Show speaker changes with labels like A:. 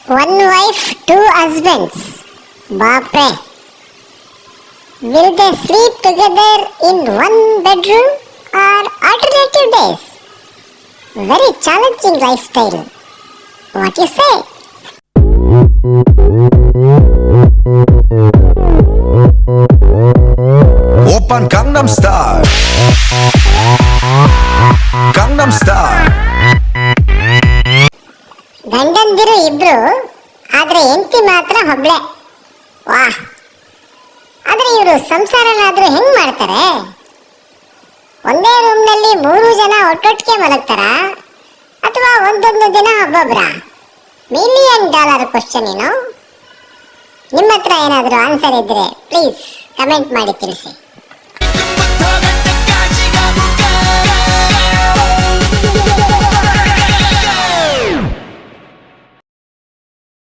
A: One wife, two husbands. ಬಾಪ್ರೆ. Will they sleep together in one bedroom or alternative days? Very challenging lifestyle. What you say?
B: Oppan Gangnam Style. Gangnam Style.
A: ಗಂಡಂದಿರು ಇಬ್ರು, ಆದ್ರೆ ಹೆಂಡತಿ ಮಾತ್ರ ಒಬ್ಳೆ. ವಾಹ್. ಆದ್ರೆ ಇವರು ಸಂಸಾರನಾದ್ರೂ ಹೆಂಗ್ ಮಾಡ್ತಾರೆ? ಒಂದೇ ರೂಮ್ನಲ್ಲಿ 3 ಜನ ಒಟ್ಟೊಟ್ಟಿಗೆ ಮಲಗ್ತಾರ ಅಥವಾ ಒಂದೊಂದು ದಿನ ಒಬ್ಬೊಬ್ರ? $1,000,000 ಕ್ವಶನ್ ಏನು? ನಿಮ್ಮ ಹತ್ರ ಏನಾದರೂ ಆನ್ಸರ್ ಇದ್ರೆ ಪ್ಲೀಸ್ ಕಮೆಂಟ್ ಮಾಡಿ ತಿಳಿಸಿ.